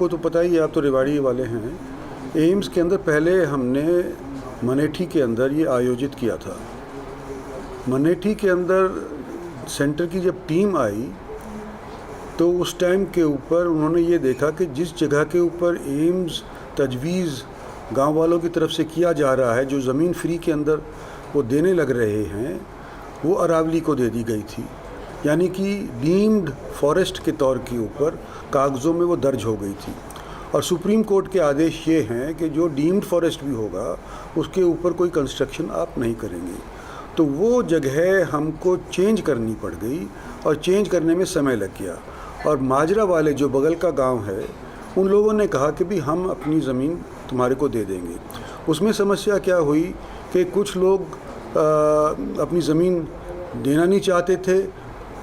आपको तो पता ही है, आप तो रेवाड़ी वाले हैं। एम्स के अंदर पहले हमने मनेठी के अंदर ये आयोजित किया था। मनेठी के अंदर सेंटर की जब टीम आई तो उस टाइम के ऊपर उन्होंने ये देखा कि जिस जगह के ऊपर एम्स तजवीज़ गांव वालों की तरफ से किया जा रहा है, जो ज़मीन फ्री के अंदर वो देने लग रहे हैं, वो अरावली को दे दी गई थी। यानी कि डीम्ड फॉरेस्ट के तौर के ऊपर कागज़ों में वो दर्ज हो गई थी। और सुप्रीम कोर्ट के आदेश ये हैं कि जो डीम्ड फॉरेस्ट भी होगा उसके ऊपर कोई कंस्ट्रक्शन आप नहीं करेंगे। तो वो जगह हमको चेंज करनी पड़ गई और चेंज करने में समय लग गया। और माजरा वाले जो बगल का गांव है, उन लोगों ने कहा कि भी हम अपनी ज़मीन तुम्हारे को दे देंगे। उसमें समस्या क्या हुई कि कुछ लोग अपनी ज़मीन देना नहीं चाहते थे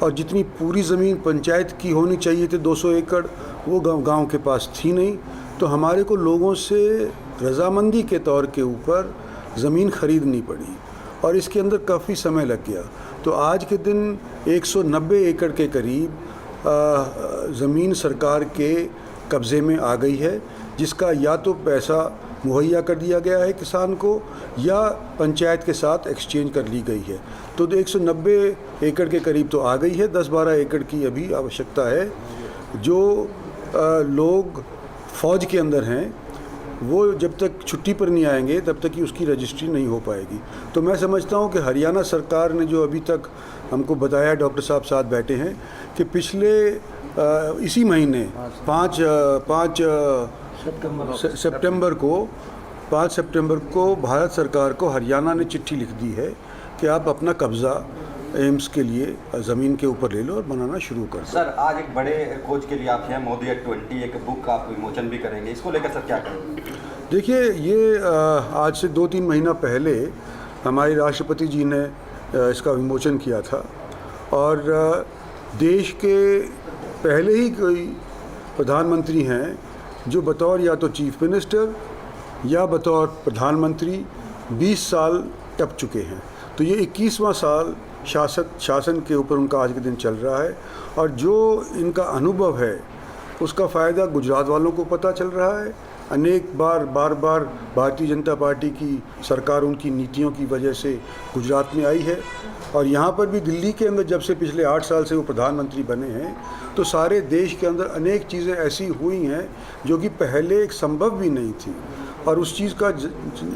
और जितनी पूरी ज़मीन पंचायत की होनी चाहिए थी 200 एकड़, वो गांव के पास थी नहीं। तो हमारे को लोगों से रजामंदी के तौर के ऊपर ज़मीन ख़रीदनी पड़ी और इसके अंदर काफ़ी समय लग गया। तो आज के दिन 190 एकड़ के करीब ज़मीन सरकार के कब्ज़े में आ गई है, जिसका या तो पैसा मुहैया कर दिया गया है किसान को या पंचायत के साथ एक्सचेंज कर ली गई है। तो 190 एकड़ के करीब तो आ गई है। 10-12 एकड़ की अभी आवश्यकता है। जो लोग फ़ौज के अंदर हैं वो जब तक छुट्टी पर नहीं आएंगे तब तक कि उसकी रजिस्ट्री नहीं हो पाएगी। तो मैं समझता हूँ कि हरियाणा सरकार ने जो अभी तक हमको बताया, डॉक्टर साहब साथ बैठे हैं, कि पिछले इसी महीने 5 सितंबर को भारत सरकार को हरियाणा ने चिट्ठी लिख दी है कि आप अपना कब्ज़ा एम्स के लिए ज़मीन के ऊपर ले लो और बनाना शुरू कर दो। सर, आज एक बड़े खोज के लिए आप हैं, मोदी एट 20, एक बुक का आप विमोचन भी करेंगे, इसको लेकर सर क्या करेंगे? देखिए, ये आज से 2-3 महीना पहले हमारे राष्ट्रपति जी ने इसका विमोचन किया था और देश के पहले ही कोई प्रधानमंत्री हैं जो बतौर या तो चीफ मिनिस्टर या बतौर प्रधानमंत्री 20 साल टप चुके हैं। तो ये 21वां साल शासन के ऊपर उनका आज के दिन चल रहा है और जो इनका अनुभव है उसका फ़ायदा गुजरात वालों को पता चल रहा है। अनेक बार भारतीय जनता पार्टी की सरकार उनकी नीतियों की वजह से गुजरात में आई है और यहाँ पर भी दिल्ली के अंदर जब से पिछले 8 साल से वो प्रधानमंत्री बने हैं तो सारे देश के अंदर अनेक चीज़ें ऐसी हुई हैं जो कि पहले एक संभव भी नहीं थी। और उस चीज़ का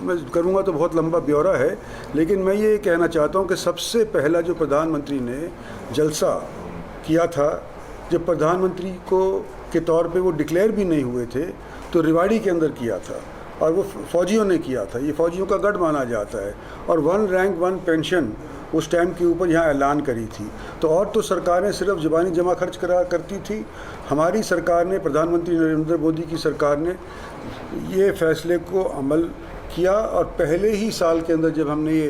मैं करूँगा तो बहुत लंबा ब्यौरा है, लेकिन मैं ये कहना चाहता हूँ कि सबसे पहला जो प्रधानमंत्री ने जलसा किया था, जब प्रधानमंत्री के तौर पे वो डिक्लेयर भी नहीं हुए थे, तो रेवाड़ी के अंदर किया था और वो फ़ौजियों ने किया था। ये फ़ौजियों का गढ़ माना जाता है और 1 रैंक 1 पेंशन उस टाइम के ऊपर यहाँ ऐलान करी थी। तो और तो सरकारें सिर्फ ज़बानी जमा खर्च करा करती थी। हमारी सरकार ने, प्रधानमंत्री नरेंद्र मोदी की सरकार ने ये फ़ैसले को अमल किया और पहले ही साल के अंदर जब हमने ये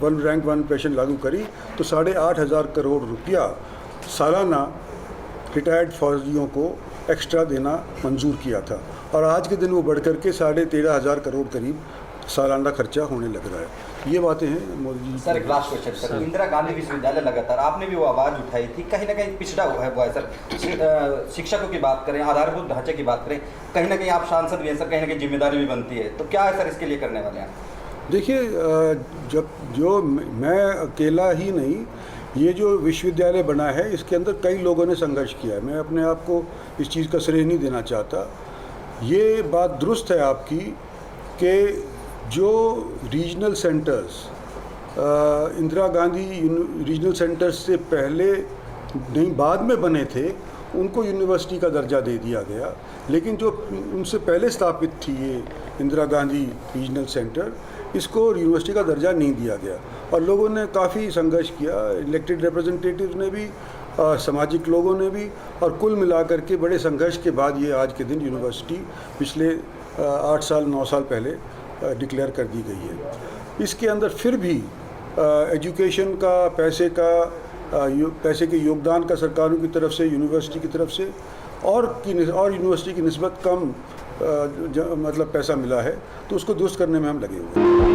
1 रैंक 1 पेंशन लागू करी तो 8,500 करोड़ रुपया सालाना रिटायर्ड फौजियों को एक्स्ट्रा देना मंजूर किया था और आज के दिन वो बढ़ कर के 13,500 करोड़ करीब सालाना खर्चा होने लग रहा है। ये बातें हैं मोदी जी। सर, एक last question sir, Indira Gandhi विश्वविद्यालय लगातार आपने भी वो आवाज़ उठाई थी, कहीं ना कहीं पिछड़ा हुआ है सर। शिक्षकों की बात करें, आधारभूत ढांचे की बात करें, कहीं ना कहीं आप सांसद भी हैं सर, कहीं ना कहीं जिम्मेदारी भी बनती है, तो क्या है सर इसके लिए करने वाले हैं? देखिए, जो मैं अकेला ही नहीं, ये जो विश्वविद्यालय बना है इसके अंदर कई लोगों ने संघर्ष किया है। मैं अपने आप को इस चीज़ का श्रेय नहीं देना चाहता। ये बात दुरुस्त है आपकी कि जो regional centres Indira Gandhi regional centres से पहले नहीं बाद में बने थे उनको यूनिवर्सिटी का दर्जा दे दिया गया, लेकिन जो उनसे पहले स्थापित थी ये इंदिरा गांधी रीजनल सेंटर, इसको यूनिवर्सिटी का दर्जा नहीं दिया गया और लोगों ने काफ़ी संघर्ष किया, इलेक्टेड रिप्रेजेंटेटिव ने भी, सामाजिक लोगों ने भी, और कुल मिलाकर के बड़े संघर्ष के बाद ये आज के दिन यूनिवर्सिटी पिछले 8-9 साल पहले डिक्लेयर कर दी गई है। इसके अंदर फिर भी एजुकेशन का पैसे के योगदान का सरकारों की तरफ से, यूनिवर्सिटी की तरफ से और यूनिवर्सिटी की निस्बत कम मतलब पैसा मिला है, तो उसको दुरुस्त करने में हम लगे हुए हैं।